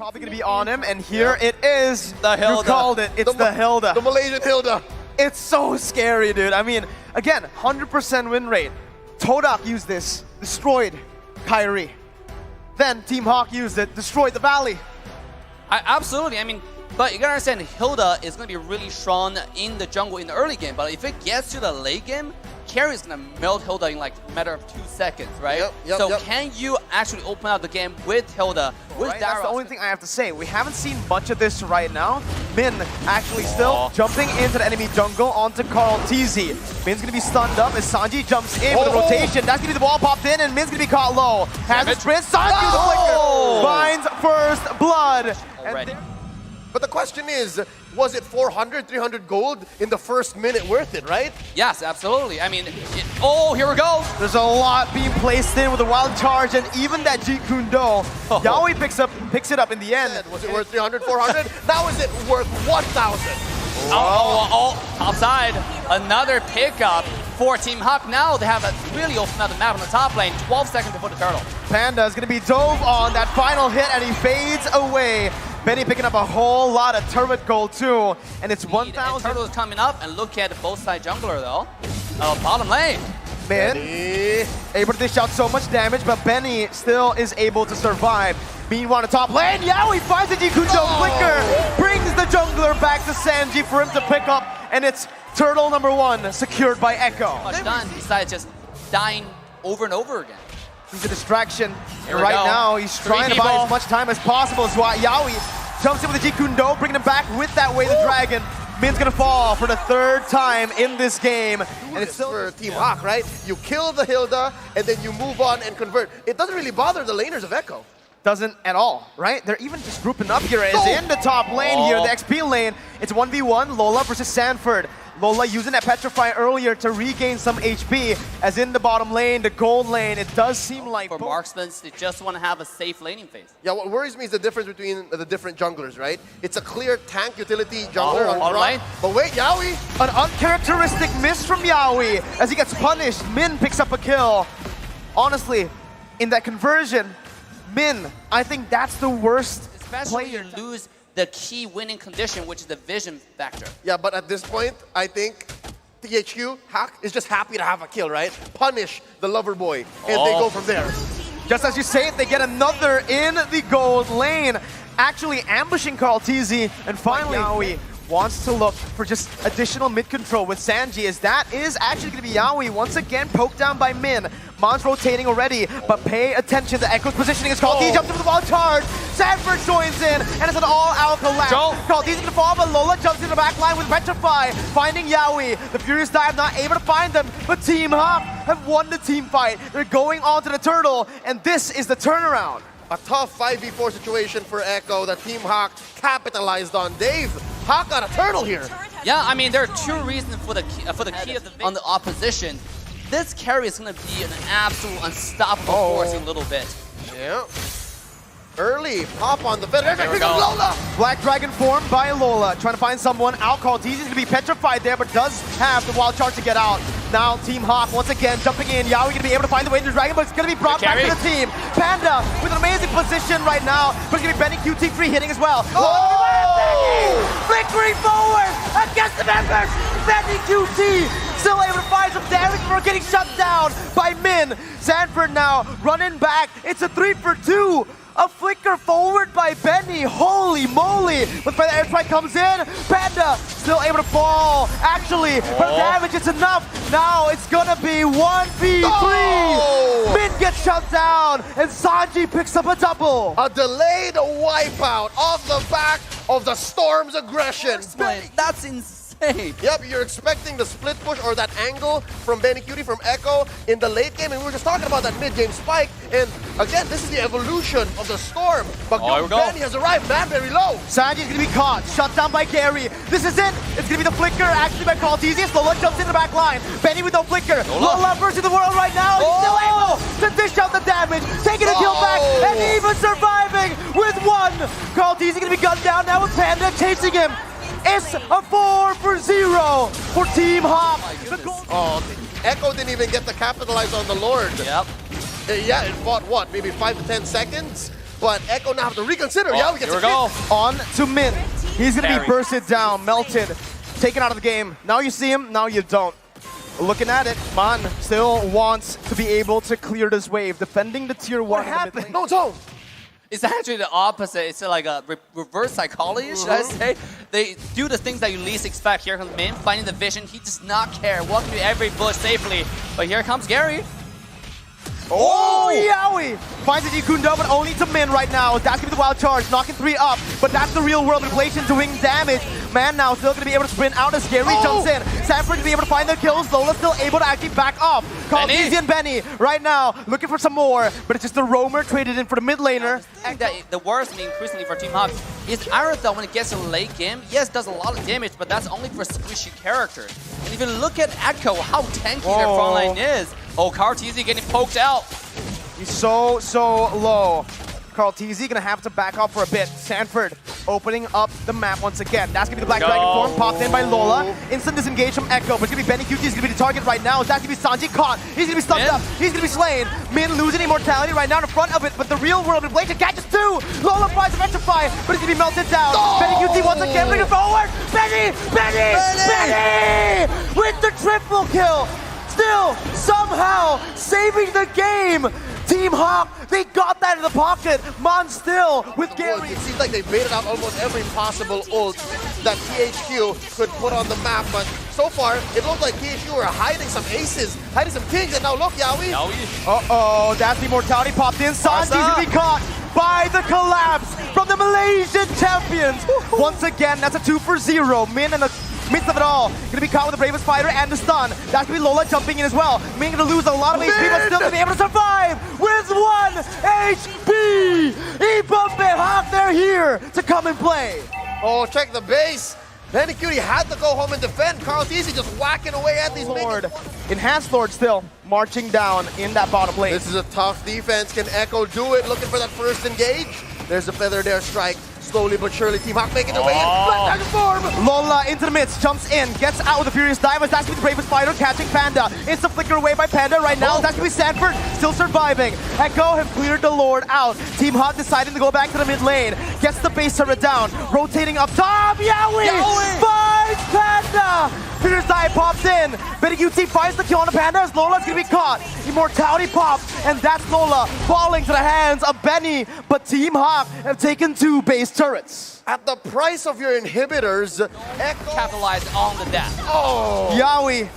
probably going to be on him, and here it is. The Hilda. You called it. It's the Hilda. The Malaysian Hilda. It's so scary, dude. I mean, again, 100% win rate. Todak used this, destroyed Kyrie. Then Team HAQ used it, destroyed the Valley. Absolutely. I mean, but you gotta understand, Hilda is gonna be really strong in the jungle in the early game. But if it gets to the late game, Carry is gonna melt Hilda in like a matter of 2 seconds, right? So can you actually open up the game with Hilda? With Right? That's the only thing I have to say. We haven't seen much of this right now. Min actually still jumping into the enemy jungle onto Carl TZ. Min's gonna be stunned up as Sanji jumps in with a rotation. That's gonna be the wall popped in, and Min's gonna be caught low. Has a sprint. Sanji the flicker finds first blood. But the question is, was it 400, 300 gold in the first minute worth it, right? Yes, absolutely. I mean, oh, here we go. There's a lot being placed in with a wild charge, and even that Jeet Kune Do. Yaoi picks it up in the end. Was it worth 300, 400? Now is it worth 1,000? Top side. Another pickup for Team HAQ. Now they have really opened up the map on the top lane. 12 seconds before the turtle. Panda is going to be dove on that final hit, and he fades away. Benny picking up a whole lot of turret gold too, and it's 1,000. Turtle is coming up, and look at both side jungler though. Bottom lane. Min able to dish out so much damage, but Benny still is able to survive. Meanwhile, on the top lane, Yaoi finds the Jeet Kune Do flicker, brings the jungler back to Sanji for him to pick up, and it's turtle number 1 secured by Echo. Much done besides just dying over and over again. He's a distraction, and we right go. now he's trying to buy as much time as possible. As Yaoi jumps in with the Jeet Kune Do, bringing him back with that way the dragon. Min's gonna fall for the 3rd time in this game, and it's still for Team HAQ, right? You kill the Hilda, and then you move on and convert. It doesn't really bother the laners of Echo. doesn't at all, right? They're even just grouping up here as in the top lane here, the XP lane. It's 1v1, Lola versus Sanford. Lola using that Petrify earlier to regain some HP, as in the bottom lane, the gold lane, it does seem like... For marksmen, they just want to have a safe laning phase. Yeah, what worries me is the difference between the different junglers, right? It's a clear tank utility jungler on all right. But wait, Yaoi! An uncharacteristic miss from Yaoi as he gets punished. Min picks up a kill. Honestly, in that conversion, Min, I think that's the worst Especially player. you lose the key winning condition, which is the vision factor. Yeah, but at this point, I think THQ, HAQ, is just happy to have a kill, right? Punish the lover boy, and they go from there. Just as you say it, they get another in the gold lane, actually ambushing Carl TZ, and finally Yaoi wants to look for just additional mid control with Sanji, as that is actually going to be Yaoi once again poked down by Min. Mon's rotating already, but pay attention to Echo's positioning as Carl TZ jumps into the wall charge. Sanford joins in, and it's an all-out collapse. Carl TZ is going to fall, but Lola jumps into the back line with Petrify, finding Yaoi. The Furious Dive not able to find them, but Team HAQ have won the team fight. They're going on to the turtle, and this is the turnaround. A tough 5v4 situation for Echo that Team HAQ capitalized on. Dave, HAQ got a turtle here. Yeah, I mean, there are two reasons for the key of the on the opposition. This carry is going to be an absolute unstoppable force in a little bit. Yeah. Early pop on the fence. There we go. Lola. Black Dragon formed by Lola, trying to find someone out. Carl TZ is going to be petrified there, but does have the wild charge to get out. Now Team HAQ once again jumping in. Yaoi going to be able to find the way to the dragon, but it's going to be brought back to the team. Panda with an amazing position right now, but it's going to be Benny QT3 hitting as well. Flickering forward against the members. Benny QT still able to find some damage before getting shut down by Min. Sanford now running back. It's a 3-for-2. A flicker forward by Benny. Holy moly. But the airstrike comes in. Panda still able to fall. Actually, for the damage, it's enough. Now it's gonna be 1v3. Min gets shut down, and Sanji picks up a double. A delayed wipeout off the back of the Storm's aggression. That's insane. Yep, you're expecting the split push or that angle from Benny Cutie from Echo in the late game, and we were just talking about that mid-game spike, and again, this is the evolution of the Storm. But Benny has arrived, man, very low. Sanji's gonna be caught, shut down by Gary. This is it. It's gonna be the flicker, actually by Carl TZ. Lola jumps in the back line. Benny with no flicker. Lola versus the world right now. He's still able to dish out the damage, taking a kill back, and even surviving with one. Carl TZ gonna be gunned down now with Panda chasing him. It's a 4-for-0 for Team HAQ. Echo didn't even get to capitalize on the Lord. Yep. Yeah, it fought what, maybe 5 to 10 seconds? but Echo now have to reconsider. Yawi gets here we go. On to Min. He's going to be Carry. bursted down, melted, taken out of the game. Now you see him, now you don't. Looking at it, Man still wants to be able to clear this wave, defending the tier 1. What happened? No, it's home. It's actually the opposite. It's like a reverse psychology, should I say? They do the things that you least expect. Here comes Min, finding the vision. He does not care, walking through every bush safely. But here comes Gary. Oh, Yawi! Finds the Kundo, but only to Min right now. That's gonna be the wild charge, knocking 3 up. But that's the real world inflation doing damage. Man now still gonna be able to sprint out as Gary jumps in. Sanford gonna be able to find the kills. Lola still able to actually back off. Easy and Benny right now looking for some more, but it's just the roamer traded in for the mid laner. I think that the worst thing increasingly for Team HAQ is Aretha when it gets to the late game. Yes, does a lot of damage, but that's only for squishy characters. And if you look at Echo, how tanky their front line is. Oh, KTM getting poked out. He's so low. KTM gonna have to back off for a bit. Sanford opening up the map once again. That's gonna be the Black Dragon form, popped in by Lola. Instant disengage from Echo, but it's gonna be Benny QT is gonna be the target right now. That's gonna be Sanji caught. He's gonna be stunned up. He's gonna be slain. Min losing immortality right now in front of it, but the real world inflation catches 2. Lola tries to rectify, but he's gonna be melted down. Benny QT once again bringing forward. Benny with the triple kill. Still somehow saving the game. Team HAQ, they got that in the pocket. Man still with Gary. It seems like they baited out almost every possible ult that THQ could put on the map, but so far it looked like THQ were hiding some aces, hiding some kings, and now look, Yawi. Uh-oh, that's the immortality popped in. Sanji's gonna be caught by the collapse from the Malaysian champions. Once again, that's a 2 for 0. Min and the midst of it all, gonna be caught with the bravest fighter and the stun. That's gonna be Lola jumping in as well. Min gonna lose a lot of HP, but still gonna be able to survive with 1 HP. Ibombe HAQ, they're here to come and play. Oh, check the base. Benny Cutie had to go home and defend. KTM just whacking away at these Lord. minions. Enhanced Lord still marching down in that bottom lane. This is a tough defense. Can Echo do it? Looking for that first engage. There's a feather there, strike. Slowly but surely, Team HAQ making their way in. Black Dragon form! Lola into the midst, jumps in, gets out with the Furious Divers. That's gonna be the bravest fighter, catching Panda. Instant flicker away by Panda right now. That's gonna be Sanford, still surviving. Echo have cleared the Lord out. Team HAQ deciding to go back to the mid lane. Gets the base turret down, rotating up top. Yawi finds Panda! Furious Dive pops in. Benny QT finds the kill on the Panda as Lola's gonna be caught. Immortality pops, and that's Lola falling to the hands of Benny. But Team HAQ have taken 2 base turrets. At the price of your inhibitors, Echo Capitalized on the death. Yawi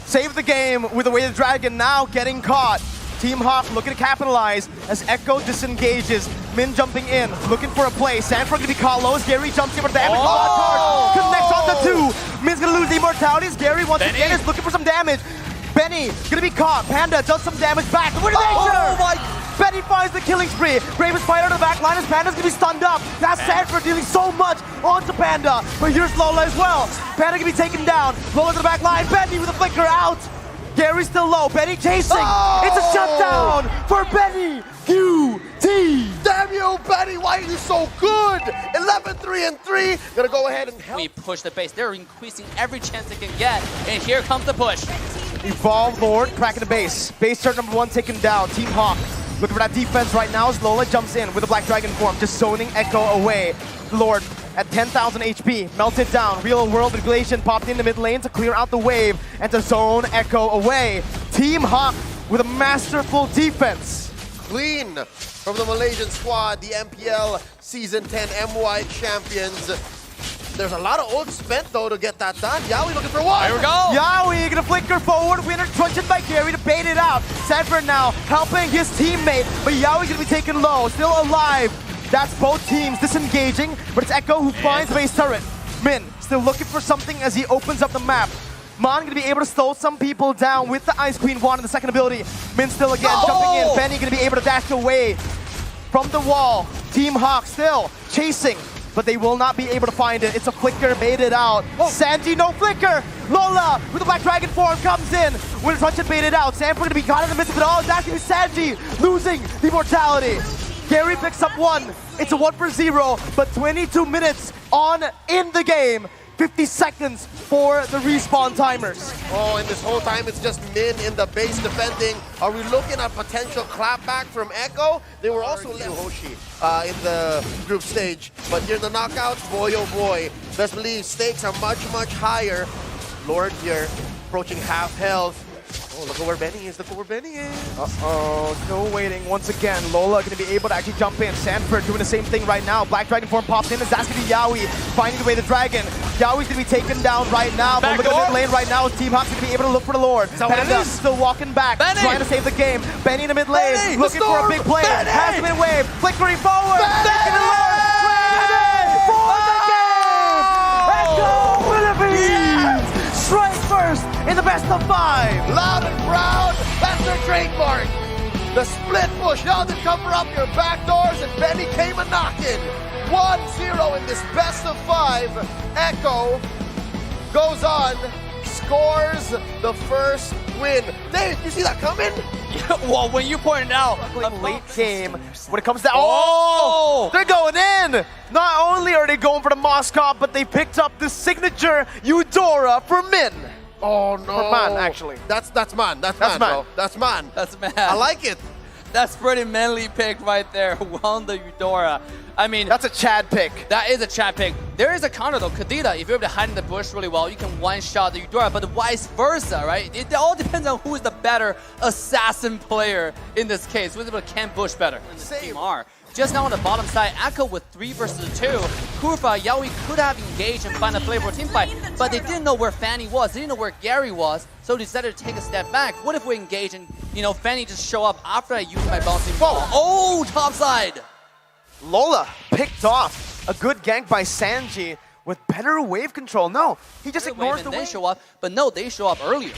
saved the game with the Weighted Dragon now getting caught. Team HAQ looking to capitalize as Echo disengages. Min jumping in, looking for a play. Sanford gonna be caught low as Gary jumps in for the damage. Connects on the 2. Min's gonna lose the immortality as Gary once again is looking for some damage. Benny gonna be caught. Panda does some damage back. Benny finds the killing spree. Bravest fighter to the back line as Panda's gonna be stunned up. That's Sanford dealing so much onto Panda. But here's Lola as well. Panda gonna be taken down. Lola to the back line. Benny with a flicker out. Gary's still low. Benny chasing. It's a shutdown for Benny QT. Damn you, Benny, why are you so good? 11-3-3. Gonna go ahead and help. We push the base. They're increasing every chance they can get. And here comes the push. Evolve Lord, cracking the base. Base turret number 1 taken down. Team HAQ looking for that defense right now as Lola jumps in with the Black Dragon form, just zoning Echo away. Lord at 10,000 HP, melted down. Real world manipulation popped in the mid lane to clear out the wave and to zone Echo away. Team HAQ with a masterful defense. Clean from the Malaysian squad, the MPL Season 10 MY champions. There's a lot of ult spent though to get that done. Yawi looking for 1. Here we go. Yawi gonna flicker forward, winner truncheon by Gary to bait it out. Sanford now helping his teammate, but Yawi's gonna be taken low, still alive. That's both teams disengaging, but it's Echo who finds base turret. Min still looking for something as he opens up the map. Mon gonna be able to slow some people down with the Ice Queen wand and the second ability. Min still again jumping in. Benny gonna be able to dash away from the wall. Team HAQ still chasing, but they will not be able to find it. It's a flicker, baited out. Sanji, no flicker. Lola with the Black Dragon form comes in. Winter Truncheon baited out. Sanford gonna be caught in the midst of it all. That's gonna be Sanji losing the immortality. Gary picks up 1. It's a 1 for 0, but 22 minutes on in the game. 50 seconds for the respawn timers. Oh, and this whole time it's just Min in the base defending. Are we looking at potential clapback from Echo? They were also left Hoshi in the group stage. But here in the knockouts, boy oh boy, best believe stakes are much, much higher. Lord here, approaching half health. Oh, look at where Benny is, look at where Benny is. Uh-oh, no waiting once again. Lola gonna be able to actually jump in. Sanford doing the same thing right now. Black Dragon form pops in, and that's gonna be Yaoi finding the way the dragon. Yaoi's gonna be taken down right now, but look at the mid lane right now. Team Hawk's gonna be able to look for the Lord. Panda still walking back, trying to save the game. Benny in the mid lane, looking for a big play. Has the mid wave, flickering forward. Taking the Lord, for the game! Echo Philippines! Strike first in the best of 5. Loud and proud, that's their trademark. The split push, now they cover up your back doors, and Benny came a knocking. 1-0 in this best of 5. Echo goes on, scores the first win. Dave, you see that coming? Well, when you pointed out Late game, when it comes down, oh, they're going in. Not only are they going for the Moscow, but they picked up the signature Eudora for Min. Oh no! For Man, actually. That's man. That's man. bro. That's man. That's man. I like it. That's pretty manly pick right there. Won the Eudora. I mean, That's a Chad pick. that is a chat pick. There is a counter though. Kadita, if you're able to hide in the bush really well, you can one-shot the Eudora, but vice versa, right? It all depends on who is the better assassin player in this case. Who's able to camp bush better in this team are. Just now on the bottom side, Echo with 3 versus 2. Kurfa, Yaoi could have engaged and find a play for a team fight, but they didn't know where Fanny was. They didn't know where Gary was, so they decided to take a step back. What if we engage and, you know, Fanny just show up after I use my bouncing ball? Oh, top side! Lola picked off a good gank by Sanji with better wave control. No, he just ignores the They wave. show up, but no, they show up earlier.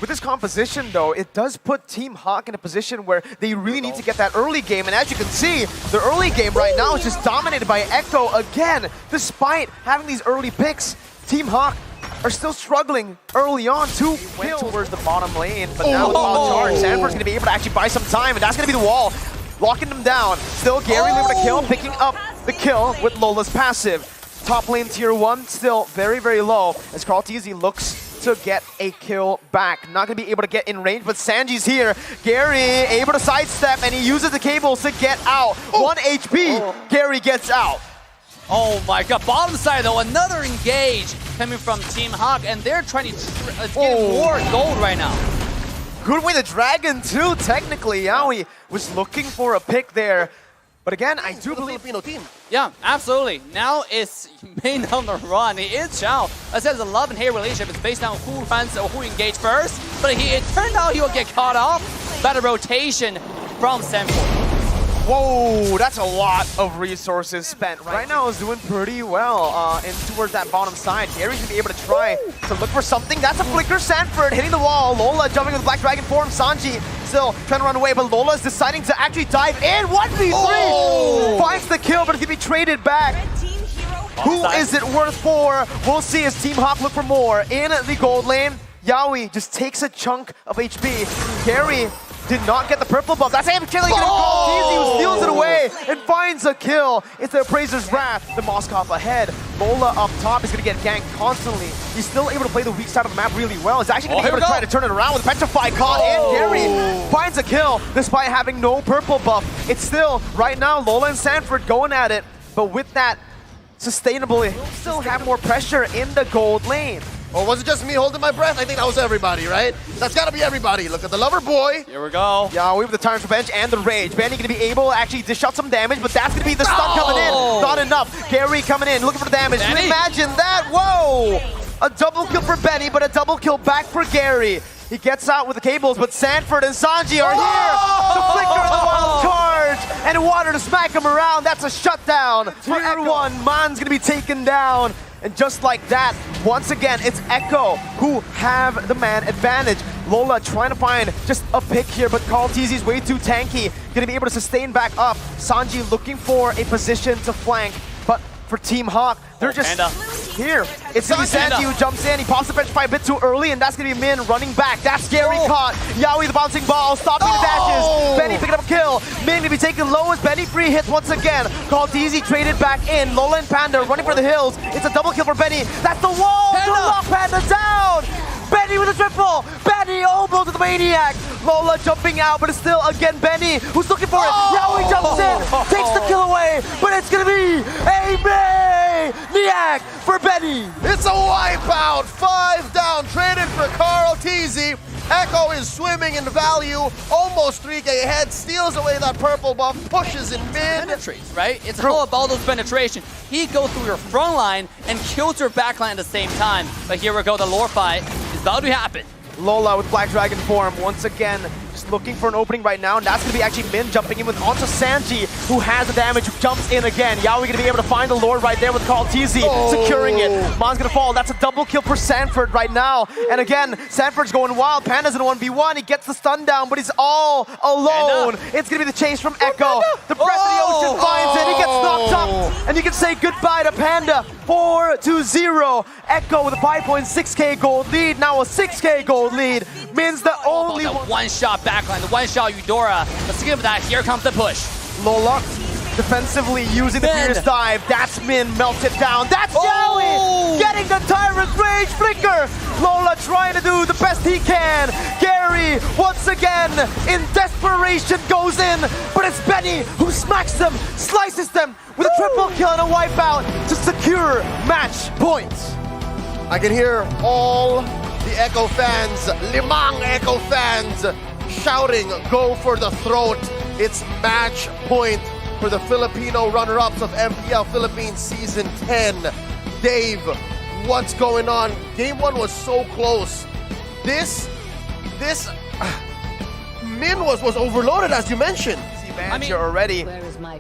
With this composition, though, it does put Team HAQ in a position where they really need to get that early game. And as you can see, the early game right now is just dominated by Echo again. Despite having these early picks, Team HAQ are still struggling early on to win towards the bottom lane. But now with Wild Charge, Sanford's going to be able to actually buy some time, and that's going to be the wall, locking them down. Still, Gary able to kill, picking up the kill with Lola's passive. Top lane tier 1 still very, very low as KTM looks to get a kill back. Not going to be able to get in range, but Sanji's here. Gary able to sidestep, and he uses the cables to get out. 1 HP, Gary gets out. Oh my god, bottom side though, another engage coming from Team HAQ, and they're trying to get more gold right now. Good win the dragon too, technically. Yaoi was looking for a pick there. But again, I do believe Filipino team. Yeah, absolutely. Now it's main on the run. It is Chao. I said the love and hate relationship is based on who runs or who engaged first. But it turned out he will get caught off. Better rotation from Sanford. whoa, that's a lot of resources spent. Right now is doing pretty well in towards that bottom side. Gary's gonna be able to try to look for something. That's a flicker. Sanford hitting the wall. Lola jumping with Black Dragon form. Sanji still trying to run away, but Lola's deciding to actually dive in. 1v3! Finds the kill, but it's gonna be traded back. Who is it worth for? We'll see as Team HAQ look for more in the gold lane. Yaoi just takes a chunk of HP. Gary did not get the purple buff. That's him killing it. He steals it away and finds a kill. It's the Appraiser's Wrath. The Moskov ahead. Lola up top is going to get ganked constantly. He's still able to play the weak side of the map really well. He's actually going to be able to try to turn it around with Petrify caught in. Gary finds a kill despite having no purple buff. It's still, right now, Lola and Sanford going at it. But with that, sustainably, we'll still have more pressure in the gold lane. Or was it just me holding my breath? I think that was everybody, right? That's gotta be everybody. Look at the lover boy. Here we go. Yeah, we have the Tyrant's Revenge and the Rage. Benny gonna be able to actually dish out some damage, but that's gonna be the stun coming in. Not enough. Gary coming in, looking for the damage. Can you imagine that? Whoa! A double kill for Benny, but a double kill back for Gary. He gets out with the cables, but Sanford and Sanji are here. The flicker of the wild charge and water to smack him around. That's a shutdown for Echo. Man's gonna be taken down. And just like that, once again, it's Echo who have the man advantage. Lola trying to find just a pick here, but Carl TZ's way too tanky. Gonna be able to sustain back up. Sanji looking for a position to flank, but for Team HAQ, they're just Here, it's gonna be Sanji who jumps in. He pops the petrify a bit too early, and that's gonna be Min running back. That's scary caught. Yaoi the bouncing ball, stopping the dashes. Benny picking up a kill. Min gonna be taken low as Benny free hits once again. Kaltizi traded back in. Lola and Panda running for the hills. It's a double kill for Benny. That's the wall to lock Panda down. Benny with a triple. Benny almost to the maniac. Lola jumping out, but it's still again Benny who's looking for it. Yaoi jumps in, takes the kill away, but it's gonna be a maniac for Benny. It's a wipeout. 5 down, traded for Carl TZ. Echo is swimming in value, almost 3K ahead, steals away that purple buff, pushes in mid. Penetrates, right? It's all about those penetration. He goes through your front line and kills your back line at the same time. But here we go, the lore fight is about to happen. Lola with Black Dragon form once again, just looking for an opening right now, and that's gonna be actually Min jumping in with onto Sanji, who has the damage, who jumps in again. Yaoi gonna be able to find the Lord right there with Carl TZ, securing it. Mon's gonna fall. That's a double kill for Sanford right now. And again, Sanford's going wild. Panda's in a 1v1. He gets the stun down, but he's all alone. It's gonna be the chase from Echo. The breath of the ocean finds it. He gets knocked up, and you can say goodbye to Panda. 4-0. Echo with a 5.6k gold lead. Now a 6k gold lead. Min's the only one-shot backline, the one-shot Eudora. Let's skip that. Here comes the push. Lola defensively using the fierce dive. That's Min, melted down. That's Yaoi getting the Tyrant Rage flicker. Lola trying to do the best he can. Gary once again in desperation goes in, but it's Benny who smacks them, slices them with a triple kill and a wipeout to secure match points. I can hear all the Echo fans, Limang Echo fans, shouting, go for the throat. It's match point for the Filipino runner-ups of MPL Philippines Season 10. Dave, what's going on? Game 1 was so close. This Min was overloaded, as you mentioned. You're already.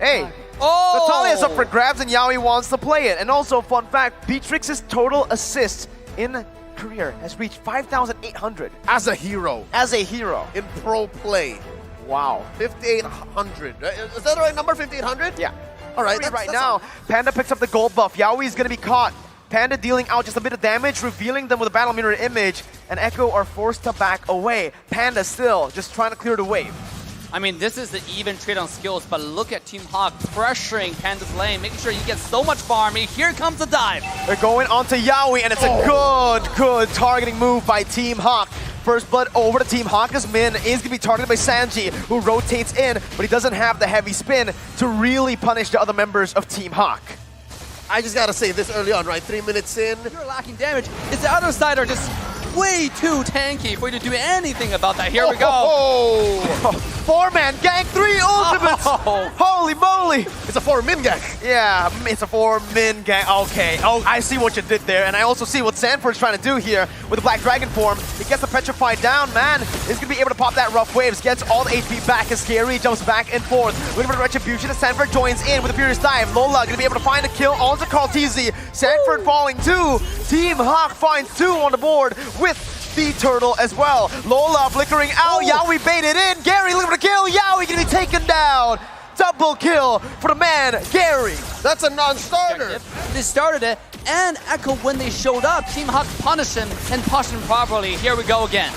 Hey, Natalia's up for grabs and Yaoi wants to play it. And also, fun fact, Beatrix's total assists in career has reached 5,800. As a hero. As a hero. In pro play. Wow. 5,800. Is that the right number, 5,800? Yeah. All right, right now, Panda picks up the gold buff. Yaoi's going to be caught. Panda dealing out just a bit of damage, revealing them with a battle mirror image, and Echo are forced to back away. Panda still just trying to clear the wave. I mean, this is the even trade on skills, but look at Team HAQ pressuring Panda's lane, making sure he gets so much farming. Here comes the dive. They're going onto Yaoi, and it's a good targeting move by Team HAQ. First blood over to Team HAQ as Min is going to be targeted by Sanji, who rotates in, but he doesn't have the heavy spin to really punish the other members of Team HAQ. I just gotta say this early on, right? 3 minutes in. You're lacking damage. It's the other side are just way too tanky for you to do anything about that. Here we go. 4-man gang, 3 ultimates. Holy moly. It's a 4-min gang. Yeah, it's a 4-min gang. Okay. Oh, I see what you did there. And I also see what Sanford's trying to do here with the Black Dragon form. He gets the Petrified down, man. He's going to be able to pop that rough waves. Gets all the HP back as Scary jumps back and forth. Looking for the Retribution as Sanford joins in with a Furious Dive. Lola going to be able to find a kill onto Kaltizi. Sanford falling 2. Team HAQ finds 2 on the board with the turtle as well. Lola flickering out. Yaoi baited in. Gary looking for the kill. Yaoi gonna be taken down. Double kill for the man, Gary. That's a non-starter. They started it, and Echo, when they showed up, Team HAQ punished him and pushed him properly. Here we go again.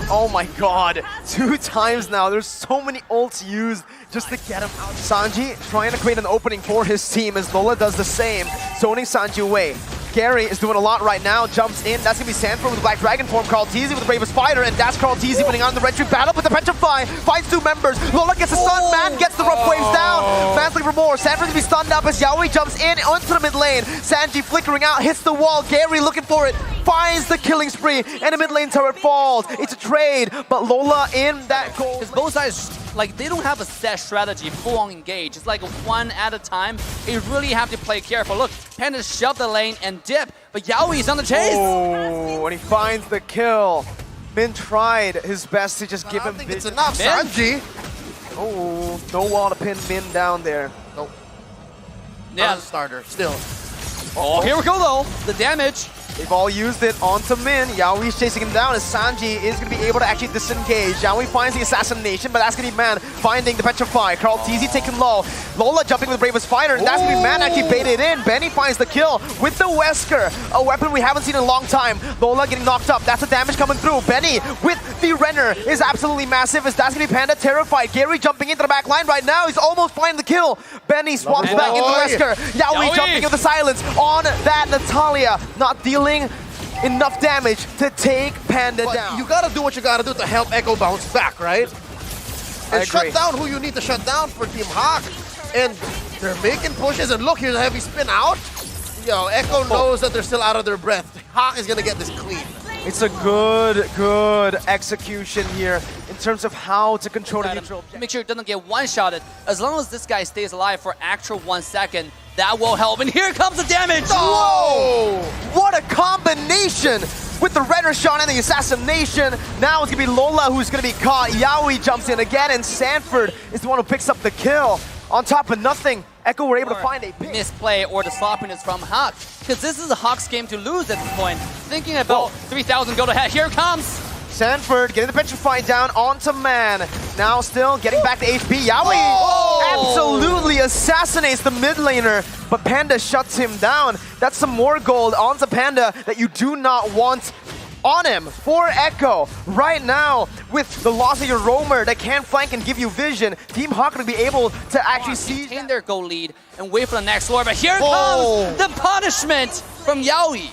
Oh my god. 2 times now. There's so many ults used just to get him out. Sanji trying to create an opening for his team as Lola does the same, zoning Sanji away. Gary is doing a lot right now, jumps in. That's going to be Sanford with the Black Dragon form. Carl TZ with the Bravest Spider, and that's Carl TZ winning on the Retreat battle with the Petrify. Finds 2 members. Lola gets a stun, man gets the rough waves down. Man's looking for more. Sanford's going to be stunned up as Yaoi jumps in onto the mid lane. Sanji flickering out, hits the wall. Gary looking for it, finds the killing spree, and the mid lane turret falls. It's a trade, but Lola in that goal. Because both sides, like, they don't have a set strategy, full-on engage. It's like one at a time. You really have to play careful. Look, Panda shoved the lane and dip, but Yaoi is on the chase. Oh, and he finds the kill. Min tried his best to just give him. I think it's enough, Sanji. Oh, no wall to pin Min down there. Nope. Yeah, Starter still. Oh, here we go though. The damage. They've all used it onto Min. Yaoi's chasing him down as Sanji is going to be able to actually disengage. Yaoi finds the assassination, but that's going to be Man finding the Petrify. Carl TZ taking low. Lola jumping with Bravest Fighter, and that's going to be Man actually baited in. Benny finds the kill with the Wesker, a weapon we haven't seen in a long time. Lola getting knocked up. That's the damage coming through. Benny with the Renner is absolutely massive as that's going to be Panda terrified. Gary jumping into the back line right now. He's almost finding the kill. Benny swaps back into Wesker. Yaoi jumping into the silence on that Natalia. Not dealing enough damage to take Panda down. You gotta do what you gotta do to help Echo bounce back, right? And shut down who you need to shut down for Team HAQ. And they're making pushes, and look, here's a heavy spin out. Yo, Echo knows that they're still out of their breath. HAQ is gonna get this clean. It's a good execution here in terms of how to control the neutral. Make sure it doesn't get one-shotted. As long as this guy stays alive for actual 1 second, that will help. And here comes the damage! Whoa! What a combination with the Redder shot and the assassination. Now it's going to be Lola who's going to be caught. Yaoi jumps in again, and Sanford is the one who picks up the kill. On top of nothing, Echo were able to find a pick. Misplay or the sloppiness from HAQ. Because this is a HAQ's game to lose at this point. Thinking about 3,000 go to head. Here it comes! Sanford getting the Petrify down onto Man. Now still getting back to HP. Yaoi absolutely assassinates the mid laner, but Panda shuts him down. That's some more gold onto Panda that you do not want on him for Echo. Right now, with the loss of your roamer that can flank and give you vision, Team HAQ will be able to actually maintain their goal lead and wait for the next floor. But here comes the punishment from Yaoi.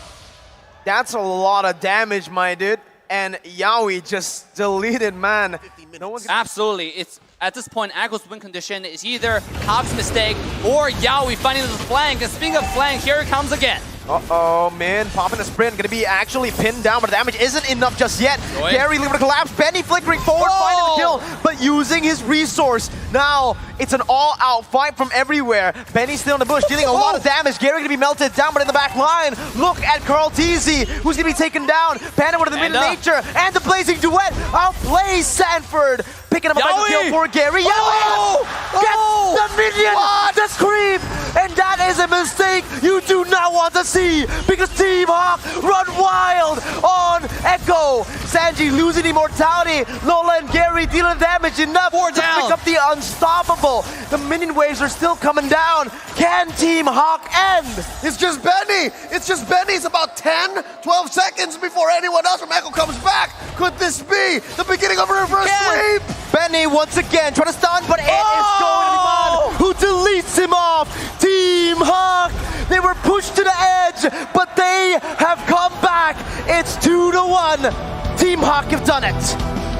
That's a lot of damage, my dude. And Yaoi just deleted Man. No one's Absolutely. It's at this point, Echo's win condition is either HAQ's mistake or Yaoi finding the flank. And speaking of flank, here it comes again. Uh-oh, Min popping a sprint, gonna be actually pinned down, but the damage isn't enough just yet. Gary leaving to collapse, Benny flickering forward, finding the kill, but using his resource. Now, it's an all-out fight from everywhere. Benny still in the bush, dealing a lot of damage. Gary gonna be melted down, but in the back line, look at Carl TZ, who's gonna be taken down. Panda with the mid nature, and the blazing duet outplays Sanford. Picking up a nice kill for Gary. Yaoi gets the minion, the creep, and that is a mistake you do not want to see because Team HAQ run wild on Echo. Sanji losing immortality. Lola and Gary dealing damage enough to pick up the unstoppable. The minion waves are still coming down. Can Team HAQ end? It's just Benny. It's just Benny. It's about 10, 12 seconds before anyone else from Echo comes back. Could this be the beginning of a reverse sweep? Benny once again trying to stun, but it is going to be Man who deletes him off. Team HAQ, they were pushed to the edge, but they have come back. It's 2-1. Team HAQ have done it.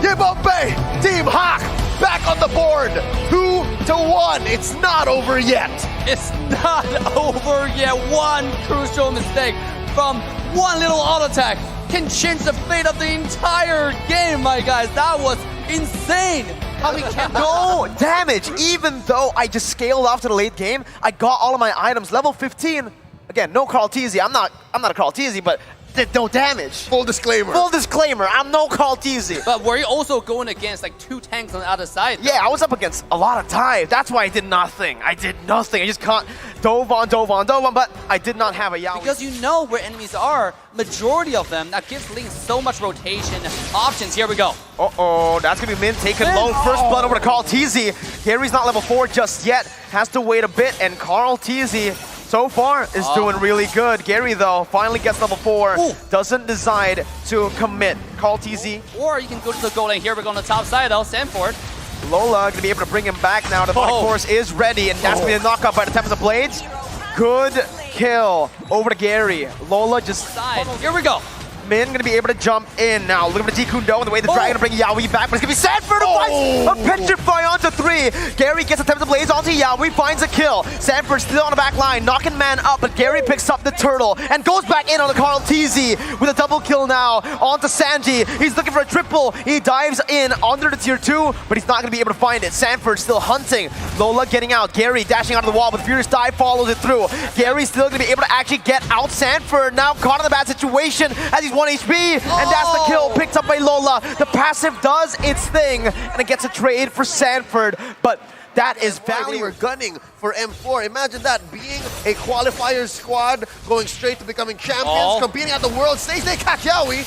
Yibombe, Team HAQ back on the board. 2-1. It's not over yet. It's not over yet. One crucial mistake from one little auto attack can change the fate of the entire game, my guys. That was insane. How we can no damage, even though I just scaled off to the late game. I got all of my items level 15. Again, no Carl TZ. I'm not a Carl TZ, but did no damage. Full disclaimer. Full disclaimer. I'm no Carl TZ. But were you also going against like 2 tanks on the other side? Yeah, I was up against a lot of dive. That's why I did nothing. I just can't dove on, but I did not have a Yaoi. Because you know where enemies are, majority of them. That gives Link so much rotation options. Here we go. Uh-oh, that's gonna be Min taking low. First blood over to Carl TZ. Gary's not level 4 just yet. Has to wait a bit, and Carl TZ so far is doing really good. Gary, though, finally gets level 4. Doesn't decide to commit. Carl TZ. Or you can go to the goal lane. Here we go on the top side, though. Sanford. Lola gonna be able to bring him back now. The Black Force is ready, and that's gonna be a knockout by the Tempest of Blades. Good kill over to Gary. Lola just... Here we go. Min gonna be able to jump in now. Look at the Kundo and the way the dragon to bring Yaoi back, but it's gonna be Sanford who finds a Petrify onto 3. Gary gets a Tempest of Blaze onto Yaoi, finds a kill. Sanford still on the back line, knocking Man up, but Gary picks up the turtle and goes back in on the Carl TZ with a double kill now onto Sanji. He's looking for a triple. He dives in under the tier 2, but he's not gonna be able to find it. Sanford still hunting. Lola getting out. Gary dashing out of the wall, but Furious Dive follows it through. Gary's still gonna be able to actually get out Sanford, now caught in a bad situation as he's 1 HP, and that's the kill picked up by Lola. The passive does its thing, and it gets a trade for Sanford, but That is They value. were gunning for M4. Imagine that, being a qualifier squad, going straight to becoming champions, competing at the world stage. They catch Yawi.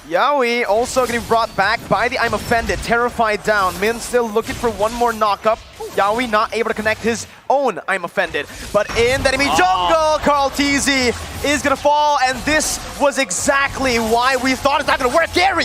Yawi also getting brought back by the I'm Offended, terrified down. Min still looking for one more knock-up. Yawi not able to connect his own I'm Offended. But in the enemy jungle, Carl TZ is gonna fall, and this was exactly why we thought it's not gonna work. Gary!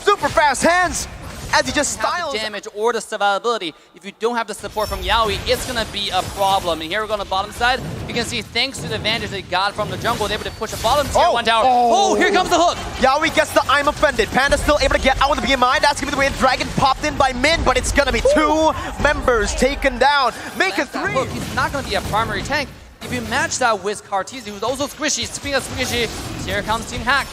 Super fast hands! As he just styles. The damage or the survivability. If you don't have the support from Yawi, it's gonna be a problem. And here we go on the bottom side. You can see, thanks to the advantage they got from the jungle, they're able to push a bottom tier 1 tower. Oh, here comes the hook. Yawi gets the I'm Offended. Panda still able to get out with the BMI. That's gonna be the way Dragon popped in by Min, but it's gonna be 2 members taken down. Make it 3. Hook, he's not gonna be a primary tank. If you match that with Cartesi, who's also squishy, speaking of squishy, here comes Team HAQ.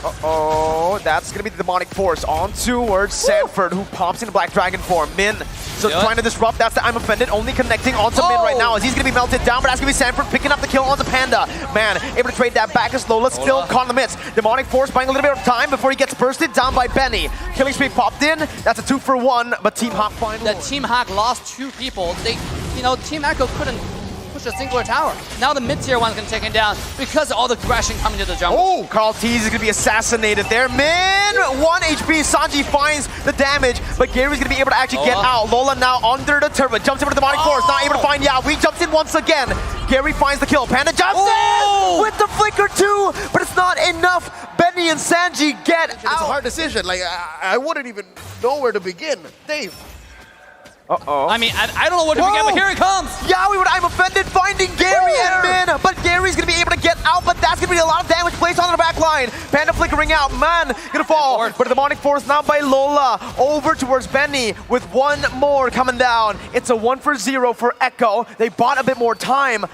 Uh-oh, that's gonna be the demonic force on towards Sanford, who pops into Black Dragon form. Min, so trying to disrupt, that's the I'm Offended, only connecting onto Min right now as he's gonna be melted down, but that's gonna be Sanford picking up the kill onto Panda. Man, able to trade that back as Lola still caught in the midst. Demonic force buying a little bit of time before he gets bursted down by Benny. Killing Spree popped in, that's a 2 for 1, but Team HAQ finally. The Team HAQ lost 2 people. They, Team Echo couldn't push a singular tower. Now the mid-tier one's gonna take him down because of all the crashing coming to the jungle. Oh, Carl T's is gonna be assassinated there. Min, 1 HP. Sanji finds the damage, but Gary's gonna be able to actually get out. Lola now under the turbo, jumps into the demonic force, not able to find Yawi, jumps in once again. Gary finds the kill. Panda jumps in with the flicker too, but it's not enough. Benny and Sanji get out. It's a hard decision. Like, I wouldn't even know where to begin. Dave. Uh-oh. I mean, I don't know what to begin, but here it comes. Yawi with I'm Offended finding Gary and Min, but Gary's gonna be able to get out, but that's gonna be a lot of damage placed on the back line. Panda flickering out, man, gonna fall. But the demonic force now by Lola over towards Benny with 1 more coming down. It's a 1 for 0 for Echo. They bought a bit more time,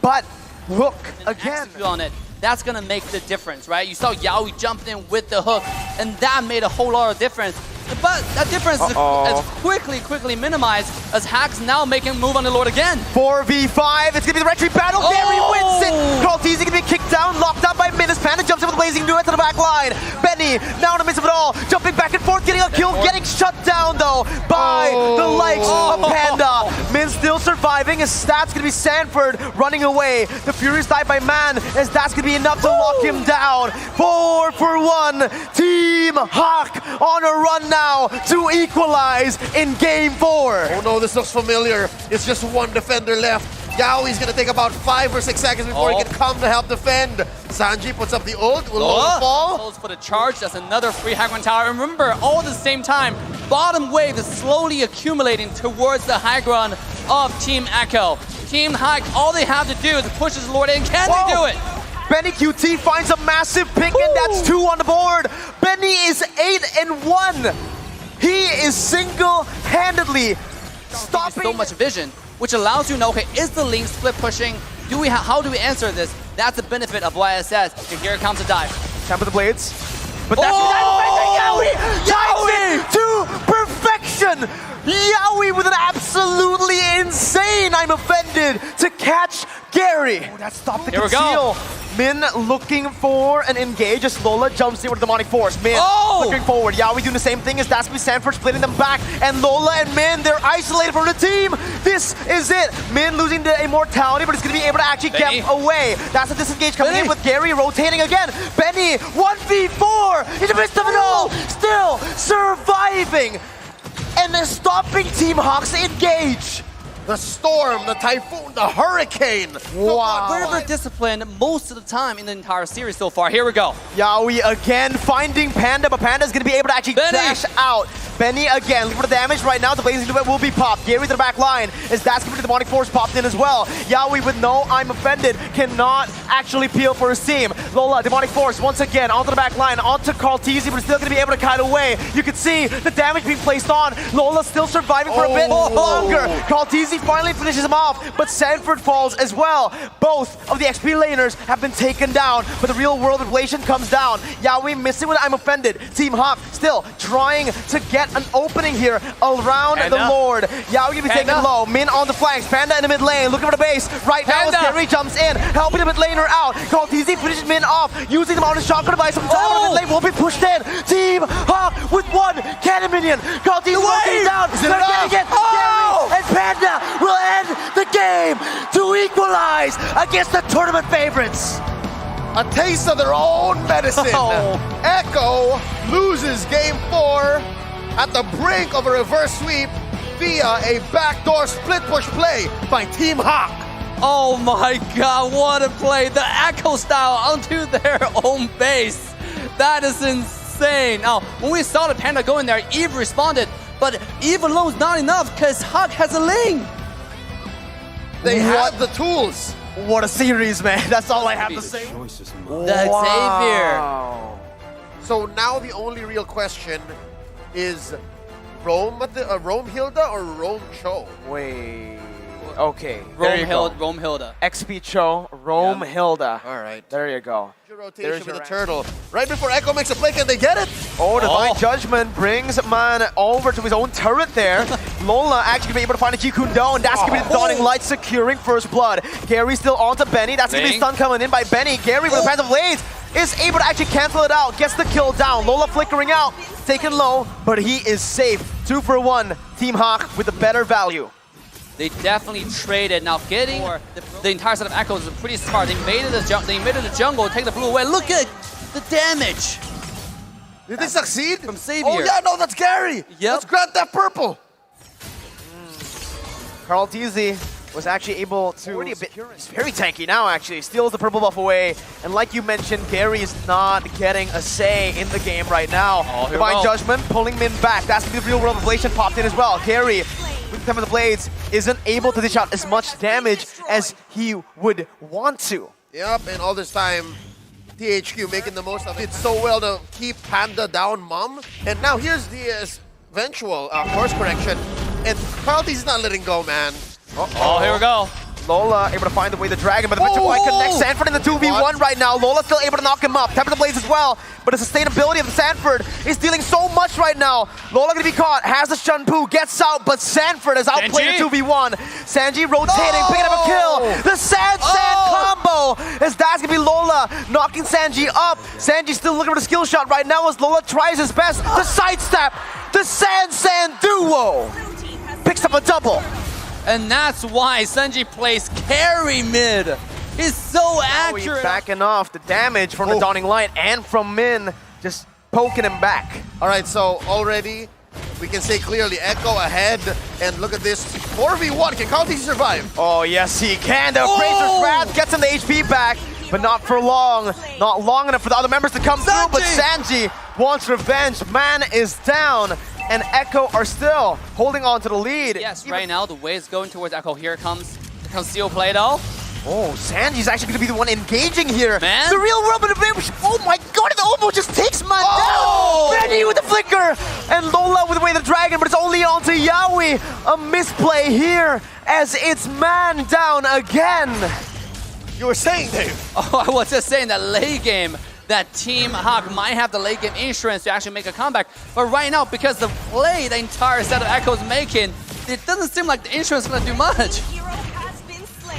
but look again. On it. That's gonna make the difference, right? You saw Yawi jumped in with the hook, and that made a whole lot of difference. But that difference is quickly minimized as HAQ's now making a move on the Lord again. 4v5, it's gonna be the retreat battle. Gary wins it. Carl T's gonna be kicked down, locked out by Min as Panda jumps in with Blazing Duet to the back line. Benny now in the midst of it all, jumping back and forth, getting a kill, getting shut down though by the likes of Panda. Min still surviving. His stats gonna be Sanford running away. The Furious died by Man as that's gonna be enough to lock him down. 4 for 1. Team HAQ on a run now to equalize in game 4. Oh no, this looks familiar. It's just 1 defender left. Yawi's gonna take about 5 or 6 seconds before he can come to help defend. Sanji puts up the ult. Will Lola fall? Goes for the charge. That's another free HAQ tower. And remember, all at the same time, bottom wave is slowly accumulating towards the high ground of Team Echo. Team HAQ, all they have to do is push his Lord in. Can they do it? Benny QT finds a massive pick, and that's 2 on the board. Benny is 8-1. He is single-handedly stopping. So much vision, which allows you to know, okay, is the link split pushing? How do we answer this? That's the benefit of YSS. And here comes a dive. Time for the blades. But that's Yawi! Yawi to perfection! Yawi with an absolutely insane I'm Offended to catch Gary. Oh, that stopped the conceal. Min looking for an engage as Lola jumps in with the demonic force. Min looking forward. Yawi doing the same thing as Dasby Sanford splitting them back. And Lola and Min, they're isolated from the team. This is it. Min losing the immortality, but it's going to be able to actually get away. That's a disengage coming in with Gary rotating again. Benny, 1v4 in the midst of it all. Still surviving. And they're stopping Team HAQ's engage. The storm, the typhoon, the hurricane. Wow. We're disciplined most of the time in the entire series so far. Here we go. Yawi again finding Panda, but Panda's going to be able to actually dash out. Benny again, looking for the damage right now. The Blazing Duet will be popped. Gary to the back line as that's going to be the demonic force popped in as well. Yawi with no I'm Offended cannot actually peel for his team. Lola, demonic force once again onto the back line, onto Carl TZ, but still going to be able to kite away. You can see the damage being placed on. Lola still surviving for a bit longer. Carl TZ finally finishes him off, but Sanford falls as well. Both of the XP laners have been taken down, but the real world inflation comes down. Yawi missing with I'm Offended. Team HAQ still trying to get an opening here around the Lord. Yawi gonna be taken low. Min on the flanks. Panda in the mid lane, looking for the base. Right now as Gary jumps in, helping the mid laner out. Carl TZ finishes Min off, using them on his shotgun to buy some time. The mid lane will be pushed in. Team HAQ with 1 cannon minion. Carl TZ working down. They're getting it. Gary and Panda will end the game to equalize against the tournament favorites. A taste of their own medicine. Oh. Echo loses game 4 at the brink of a reverse sweep via a backdoor split push play by Team HAQ. Oh my god, what a play. The Echo style onto their own base. That is insane. Now, when we saw the Panda go in there, Eve responded, but Eve alone is not enough because HAQ has a lane. They have the tools. What a series, man. That's all I have to say. The Xavier. So now the only real question is Rome Hilda or Rome Cho? Wait. Okay. There you go. Rome Hilda. XP Cho, Rome Hilda. All right. There you go. Rotation There's with your the turtle. Right before Echo makes a play, can they get it? Oh, Divine Judgment brings man over to his own turret there. Lola actually going to be able to find a Jikundo, and that's going to be the Dawning Light securing first blood. Gary still onto Benny. That's going to be stun coming in by Benny. Gary with the Phantom Blades is able to actually cancel it out. Gets the kill down. Lola flickering out, taken low, but he is safe. 2 for 1. Team HAQ with the better value. They definitely traded. Now getting the entire set of Echoes is pretty smart. They invaded the jungle, take the blue away. Look at the damage. Did they succeed? From Xavier. Oh yeah, no, that's Gary. Yep. Let's grab that purple. Carl TZ was actually able to... He's very tanky now, actually. Steals the purple buff away. And like you mentioned, Gary is not getting a say in the game right now. Divine Judgment pulling Min back. That's the real world inflation popped in as well. Gary, with the time of the blades, isn't able to dish out as much damage as he would want to. Yep, and all this time, THQ making the most of it so well to keep Panda down, Mom. And now here's the eventual course correction. And Carl is not letting go, man. Oh, here we go. Lola able to find the way the dragon, but the Victor White connects Sanford in the 2v1 right now. Lola still able to knock him up. Temper the Blades as well, but the sustainability of Sanford is dealing so much right now. Lola gonna be caught, has the Shunpu, gets out, but Sanford has outplayed the 2v1. Sanji rotating, picking up a kill. The Sand combo, as that's gonna be Lola knocking Sanji up. Sanji still looking for the skill shot right now as Lola tries his best to sidestep. The Sand duo picks up a double. And that's why Sanji plays carry mid. He's so accurate. He's backing off the damage from the Dawning Light and from Min, just poking him back. All right, so already we can say clearly Echo ahead. And look at this, 4v1. Can Carl TZ survive? Oh, yes, he can. The Appraiser's Wrath gets him the HP back, but not for long. Not long enough for the other members to come through, but Sanji wants revenge. Man is down. And Echo are still holding on to the lead. Yes, right now the way is going towards Echo. Here comes Steel Play though. Oh, Sanji's actually going to be the one engaging here. Man. The real world, oh my god, it almost just takes man down. Benny with the flicker. And Lola with the way the dragon, but it's only on to Yaoi. A misplay here as it's man down again. You were saying, Dave. Oh, I was just saying that late game, that Team HAQ might have the late game insurance to actually make a comeback. But right now, because the play the entire set of Echoes making, it doesn't seem like the insurance is going to do much.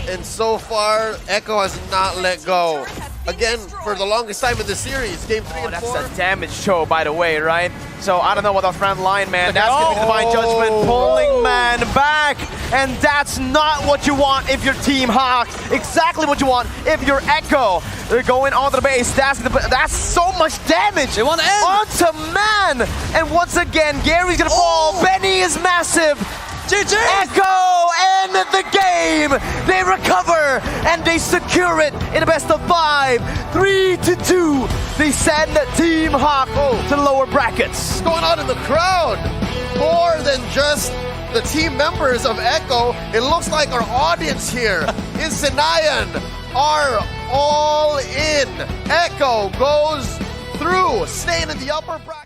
And so far, Echo has not let go. Again, for the longest time in the series, game 3 and 4. That's a damage show, by the way, right? So I don't know what our friend line, man. That's going to be Divine Judgment pulling man back. And that's not what you want if you're Team HAQ. Exactly what you want if you're Echo. They're going onto the base. That's so much damage. They want to end. Onto man. And once again, Gary's going to fall. Benny is massive. GG! Echo end the game. They recover and they secure it in a best of 5. 3-2. They send Team HAQ to the lower brackets. What's going on in the crowd? More than just the team members of Echo. It looks like our audience here in Sinayan are all in. Echo goes through, staying in the upper bracket.